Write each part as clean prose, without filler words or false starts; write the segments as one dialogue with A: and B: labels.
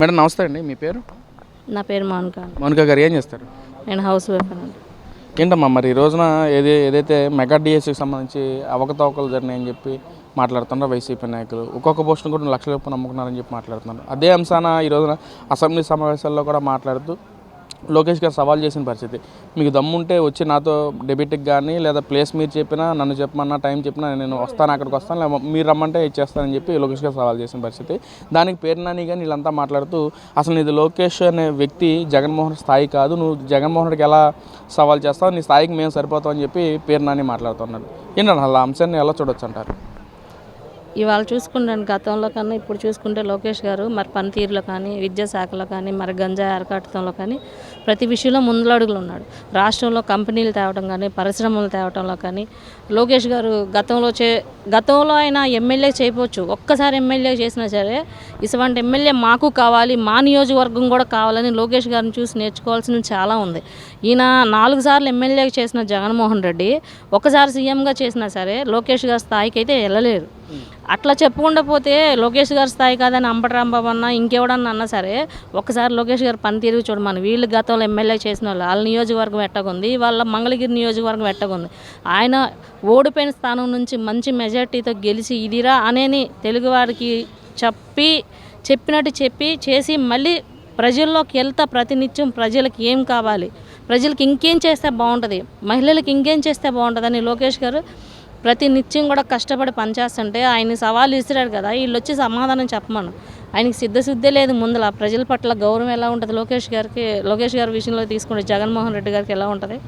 A: Madam నమస్తే అండి. మీ పేరు?
B: నా పేరు మౌనిక.
A: మౌనిక గారు ఏం చేస్తారు?
B: నేను హౌస్ వైఫ్ అండి.
A: ఏంటమ్మా మరి ఈ రోజున ఏదైతే మెగా డిఎస్సికి సంబంధించి అవకతవకలు జరినాయని చెప్పి మాట్లాడుతున్నారు వైసీపీ నాయకులు. ఒక్కొక్క పోస్టును కూడా లక్షల రూపాయలు నమ్ముకున్నారని చెప్పి మాట్లాడుతున్నారు. అదే అంశాన ఈ రోజున అసెంబ్లీ సమావేశాల్లో కూడా మాట్లాడుతూ లోకేష్ గారు సవాల్ చేసిన పరిస్థితి. మీకు దమ్ముంటే వచ్చి నాతో డెబిట్కి కానీ లేదా ప్లేస్ మీరు చెప్పినా నన్ను చెప్పమన్నా టైం చెప్పినా నేను వస్తాను, అక్కడికి వస్తాను, లేదా మీరు రమ్మంటే ఇచ్చేస్తానని చెప్పి లోకేష్ గారు సవాల్ చేసిన పరిస్థితి. దానికి పేరు నాని కానీ వీళ్ళంతా మాట్లాడుతూ అసలు నీది లోకేష్ అనే వ్యక్తి జగన్మోహన్ స్థాయి కాదు, నువ్వు జగన్మోహన్ రెడ్డికి ఎలా సవాల్ చేస్తావు, నీ స్థాయికి మేము సరిపోతామని చెప్పి పేరు నాని మాట్లాడుతున్నాడు. ఏంటంటే అలా అంశాన్ని ఎలా చూడొచ్చు అంటారు?
B: ఇవాళ చూసుకుంటాను గతంలో కన్నా ఇప్పుడు చూసుకుంటే లోకేష్ గారు మరి పనితీరులో కానీ విద్యాశాఖలో కానీ మరి గంజాయి అరకట్టడంలో కానీ ప్రతి విషయంలో ముందడుగులు ఉన్నాడు. రాష్ట్రంలో కంపెనీలు తేవడం కానీ పరిశ్రమలు తేవడంలో కానీ లోకేష్ గారు గతంలో ఆయన ఎమ్మెల్యే చేయవచ్చు. ఒక్కసారి ఎమ్మెల్యే చేసినా సరే ఇటువంటి ఎమ్మెల్యే మాకు కావాలి, మా నియోజకవర్గం కూడా కావాలని లోకేష్ గారిని చూసి నేర్చుకోవాల్సినవి చాలా ఉంది. ఈయన 4 సార్లు ఎమ్మెల్యే చేసిన జగన్మోహన్ రెడ్డి ఒకసారి సీఎంగా చేసినా సరే లోకేష్ గారి స్థాయికి అయితే వెళ్ళలేరు. అట్లా చెప్పకుండా పోతే లోకేష్ గారి స్థాయి కాదని అంబటరాంబాబు అన్న ఇంకెవడన్నా అన్నా సరే ఒకసారి లోకేష్ గారు పనితీరు చూడమని. వీళ్ళు గతంలో ఎమ్మెల్యే చేసిన వాళ్ళ నియోజకవర్గం ఎట్టగుంది, వాళ్ళ మంగళగిరి నియోజకవర్గం ఎట్టగుంది. ఆయన ఓడిపోయిన స్థానం నుంచి మంచి మెజార్టీతో గెలిచి ఇదిరా అనేది తెలుగువారికి చెప్పినట్టు చేసి మళ్ళీ ప్రజల్లోకి వెళ్తా ప్రతినిత్యం ప్రజలకు ఏం కావాలి, ప్రజలకు ఇంకేం చేస్తే బాగుంటుంది, మహిళలకు ఇంకేం చేస్తే బాగుంటుందని లోకేష్ గారు ప్రతి నిత్యం కూడా కష్టపడి పనిచేస్తుంటే ఆయన్ని సవాలు ఇస్తున్నాడు కదా, వీళ్ళు వచ్చి సమాధానం చెప్పమను. ఆయనకి సిద్ధశుద్ధే లేదు. ముందల ప్రజల పట్ల గౌరవం ఎలా ఉంటుంది లోకేష్ గారి విషయంలో తీసుకుంటే జగన్మోహన్ రెడ్డి గారికి ఎలా ఉంటుంది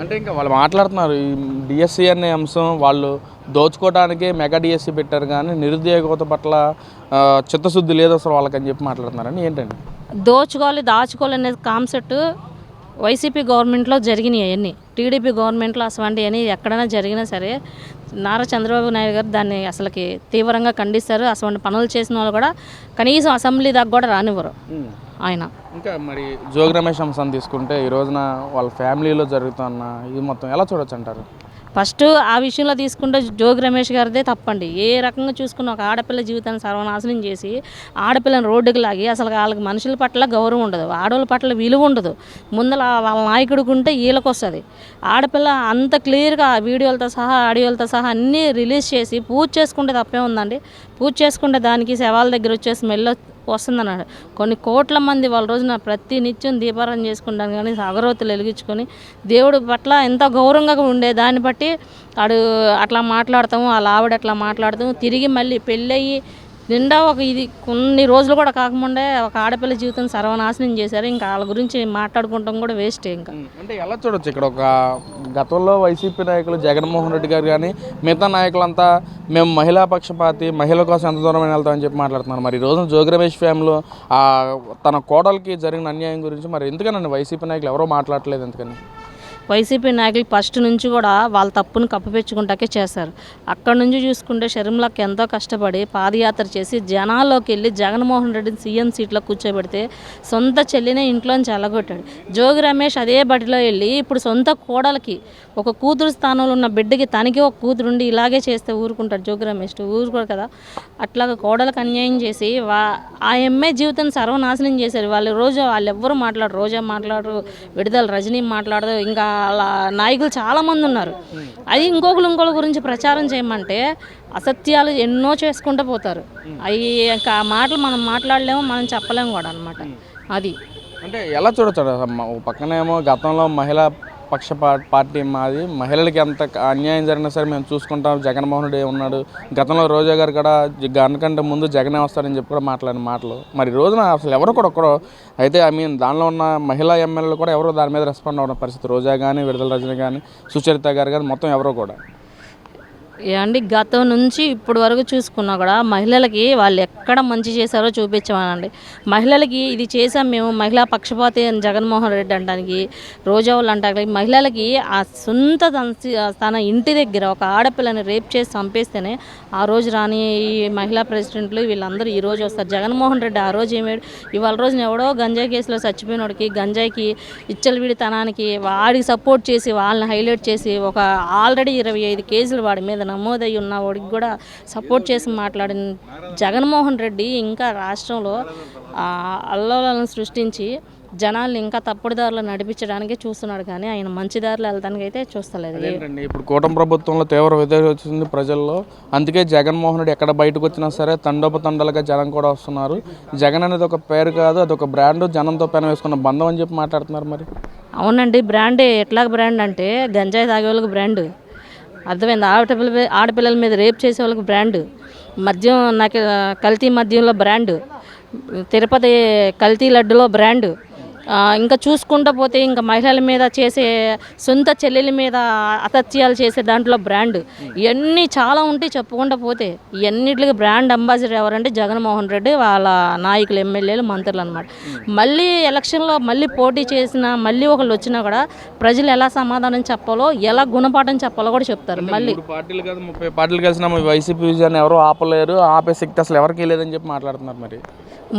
A: అంటే ఇంకా వాళ్ళు మాట్లాడుతున్నారు ఈ డిఎస్సి అనే అంశం వాళ్ళు దోచుకోవడానికి మెగా డిఎస్సి పెట్టారు, కానీ నిరుద్యోగత పట్ల చిత్తశుద్ధి లేదు అసలు వాళ్ళకని చెప్పి మాట్లాడుతున్నారని. ఏంటండి
B: దాచుకోవాలి అనేది కాన్సెప్ట్ వైసీపీ గవర్నమెంట్లో జరిగినాయి. అవన్నీ టీడీపీ గవర్నమెంట్లో అసలు ఎక్కడైనా జరిగినా సరే నారా చంద్రబాబు నాయుడు గారు దాన్ని అసలుకి తీవ్రంగా ఖండిస్తారు. అసలు పనులు చేసిన వాళ్ళు కూడా కనీసం అసెంబ్లీ దాకా కూడా రానివ్వరు ఆయన.
A: ఇంకా మరి జోగి రమేష్ అంశాన్ని తీసుకుంటే ఈ రోజున వాళ్ళ ఫ్యామిలీలో జరుగుతున్న ఇది మొత్తం ఎలా చూడొచ్చు అంటారు?
B: ఫస్ట్ ఆ విషయంలో తీసుకుంటే జోగి రమేష్ గారిదే తప్పండి. ఏ రకంగా చూసుకున్న ఒక ఆడపిల్ల జీవితాన్ని సర్వనాశనం చేసి ఆడపిల్లని రోడ్డుకి లాగి అసలు వాళ్ళకి మనుషుల పట్ల గౌరవం ఉండదు, ఆడవాళ్ళ పట్ల విలువ ఉండదు. ముందర వాళ్ళ నాయకుడికి ఉంటే వీళ్ళకి వస్తుంది. ఆడపిల్ల అంత క్లియర్గా వీడియోలతో సహా ఆడియోలతో సహా అన్నీ రిలీజ్ చేసి పూజ చేసుకుంటే తప్పే ఉందండి. పూజ చేసుకుంటే దానికి శవాల దగ్గర వచ్చే స్మెల్ వస్తుందన్నాడు. కొన్ని కోట్ల మంది వాళ్ళ రోజున ప్రతి నిత్యం దీపారాధన చేసుకుంటాను, కానీ అగరవత్తులు వెలిగించుకొని దేవుడి పట్ల ఎంత గౌరవంగా ఉండే దాన్ని బట్టి అట్లా మాట్లాడతాము, వాళ్ళ ఆవిడ అట్లా మాట్లాడతాము. తిరిగి మళ్ళీ పెళ్ళయ్యి నిండా కొన్ని రోజులు కూడా కాకముందే ఒక ఆడపిల్ల జీవితం సర్వనాశనం చేశారు. ఇంకా వాళ్ళ గురించి మాట్లాడుకుంటాం కూడా వేస్ట్. ఇంకా
A: అంటే ఎలా చూడొచ్చు ఇక్కడ ఒక గతంలో వైసీపీ నాయకులు జగన్మోహన్ రెడ్డి గారు కానీ మిగతా నాయకులంతా మేము మహిళా పక్షపాతి, మహిళల కోసం ఎంత దూరమైన వెళ్తామని చెప్పి మాట్లాడుతున్నారు. మరి ఈ రోజున జోగి రమేష్ ఫ్యామిలీలో తన కోడలికి జరిగిన అన్యాయం గురించి మరి ఎందుకనండి వైసీపీ నాయకులు ఎవరో మాట్లాడలేదు? ఎందుకని
B: వైసీపీ నాయకులు ఫస్ట్ నుంచి కూడా వాళ్ళ తప్పును కప్పిపెచ్చుకుంటాకే చేస్తారు. అక్కడ నుంచి చూసుకుంటే షర్మిలకి ఎంతో కష్టపడి పాదయాత్ర చేసి జనాల్లోకి వెళ్ళి జగన్మోహన్ రెడ్డిని సీఎం సీట్లో కూర్చోబెడితే సొంత చెల్లినే ఇంట్లోంచి వెళ్ళగొట్టాడు. జోగి రమేష్ అదే బడిలో వెళ్ళి ఇప్పుడు సొంత కోడలకి ఒక కూతురు స్థానంలో ఉన్న బిడ్డకి తనకి ఒక కూతురుండి ఇలాగే చేస్తే ఊరుకుంటాడు జోగి రమేష్? ఊరుకోడు కదా. అట్లాగా కోడలకు అన్యాయం చేసి ఆ అమ్మాయి జీవితాన్ని సర్వనాశనం చేశారు. వాళ్ళు ఎవ్వరూ మాట్లాడరు. రోజా మాట్లాడరు, విడుదల రజనీ మాట్లాడదు, ఇంకా అలా నాయకులు చాలామంది ఉన్నారు. అది ఇంకొకరి గురించి ప్రచారం చేయమంటే అసత్యాలు ఎన్నో చేసుకుంటూ పోతారు. అవి ఇంకా ఆ మాటలు మనం మాట్లాడలేము, మనం చెప్పలేము కూడా అనమాట. అది
A: అంటే ఎలా చూడొచ్చు? పక్కనేమో గతంలో మహిళా పార్టీ మాది, మహిళలకి ఎంత అన్యాయం జరిగినా సరే మేము చూసుకుంటాం, జగన్మోహన్ రెడ్డి ఉన్నాడు, గతంలో రోజా గారు కూడా గనకంటే ముందు జగనే వస్తారని చెప్పి కూడా మాట్లాడిన మాటలు మరి రోజున అసలు ఎవరు కూడా ఒక్కరో అయితే దానిలో ఉన్న మహిళా ఎమ్మెల్యేలు కూడా ఎవరో దాని మీద రెస్పాండ్ అవ్వడం పరిస్థితి. రోజా కానీ, విడుదల రజని కానీ, సుచరిత గారు కానీ మొత్తం ఎవరో కూడా
B: ఏమండి గతం నుంచి ఇప్పుడు వరకు చూసుకున్నా కూడా మహిళలకి వాళ్ళు ఎక్కడ మంచి చేశారో చూపించమనండి. మహిళలకి ఇది చేసాం మేము, మహిళా పక్షపాతి అని జగన్మోహన్ రెడ్డి అంటానికి, రోజా వాళ్ళు అంటానికి, మహిళలకి ఆ సొంత తన ఇంటి దగ్గర ఒక ఆడపిల్లని రేప్ చేసి చంపేస్తేనే ఆ రోజు రాని ఈ మహిళా ప్రెసిడెంట్లు వీళ్ళందరూ ఈ రోజు వస్తారు. జగన్మోహన్ రెడ్డి ఆ రోజు ఏమేడు, ఇవాళ రోజున ఎవడో గంజాయి కేసులో చచ్చిపోయినోడికి, గంజాయికి ఇచ్చలవిడితనానికి వాడికి సపోర్ట్ చేసి వాళ్ళని హైలైట్ చేసి ఒక ఆల్రెడీ 25 కేసులు వాడి మీద నమోదయ్యి ఉన్న వాడికి కూడా సపోర్ట్ చేసి మాట్లాడిన జగన్మోహన్ రెడ్డి ఇంకా రాష్ట్రంలో అల్లలను సృష్టించి జనాల్ని ఇంకా తప్పుడు దారిలో నడిపించడానికి చూస్తున్నాడు, కానీ ఆయన మంచి దారిలో వెళ్ళడానికి అయితే చూస్తలేదు.
A: ఏంటండి ఇప్పుడు కూటమి ప్రభుత్వంలో తీవ్ర వ్యతిరేకత వచ్చింది ప్రజల్లో, అందుకే జగన్మోహన్ రెడ్డి ఎక్కడ బయటకు వచ్చినా సరే తండోపతండాలుగా జనం కూడా వస్తున్నారు. జగన్ అనేది ఒక పేరు కాదు, అదొక బ్రాండ్, జనంతో పైన వేసుకున్న బంధం అని చెప్పి మాట్లాడుతున్నారు. మరి
B: అవునండి, బ్రాండే. ఎట్లా బ్రాండ్ అంటే గంజాయి తాగే వాళ్ళకి బ్రాండ్, అర్థమైంది, ఆడపిల్లల మీద రేప్ చేసే వాళ్ళకి బ్రాండ్, మద్యం నాకు కల్తీ మద్యంలో బ్రాండ్, తిరుపతి కల్తీ లడ్డులో బ్రాండ్, ఇంకా చూసుకుంటూ పోతే ఇంకా మహిళల మీద చేసే సొంత చెల్లెల మీద అతత్యాలు చేసే దాంట్లో బ్రాండ్, ఇవన్నీ చాలా ఉంటాయి చెప్పుకుంటూ పోతే. ఇవన్నిటికి బ్రాండ్ అంబాసిడర్ ఎవరంటే జగన్మోహన్ రెడ్డి, వాళ్ళ నాయకులు, ఎమ్మెల్యేలు, మంత్రులు అనమాట. మళ్ళీ ఎలక్షన్లో మళ్ళీ పోటీ చేసినా మళ్ళీ ఒకళ్ళు వచ్చినా కూడా ప్రజలు ఎలా సమాధానం చెప్పాలో, ఎలా గుణపాఠం చెప్పాలో కూడా చెప్తారు. మళ్ళీ
A: పార్టీలు కాదు 30 పార్టీలు కలిసినా వైసీపీ విజయాన్ని ఎవరు ఆపలేరు, ఆపే శక్తి అసలు ఎవరికి లేదని చెప్పి మాట్లాడుతున్నారు. మరి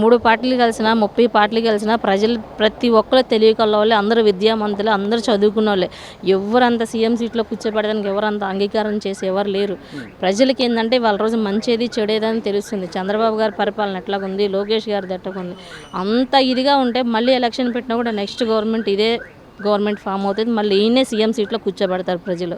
B: 3 పార్టీలు కలిసినా 30 పార్టీలు కలిసినా ప్రజలు ప్రతి ఒక్కరు తెలియకల వాళ్ళే, అందరూ విద్యావంతులే, అందరూ చదువుకున్న వాళ్ళే. ఎవరంత సీఎం సీట్లో కూర్చోబెట్టడానికి ఎవరంత అంగీకారం చేసి ఎవరు లేరు. ప్రజలకి ఏంటంటే వాళ్ళ రోజు మంచిది చెడేదని తెలుస్తుంది. చంద్రబాబు గారి పరిపాలన ఎట్లాగుంది, లోకేష్ గారిది ఎట్లాగుంది, అంత ఇదిగా ఉంటే మళ్ళీ ఎలక్షన్ పెట్టినా కూడా నెక్స్ట్ గవర్నమెంట్ ఇదే గవర్నమెంట్ ఫామ్ అవుతుంది, మళ్ళీ ఈయనే సీఎం సీట్లో కూర్చోబెడతారు ప్రజలు.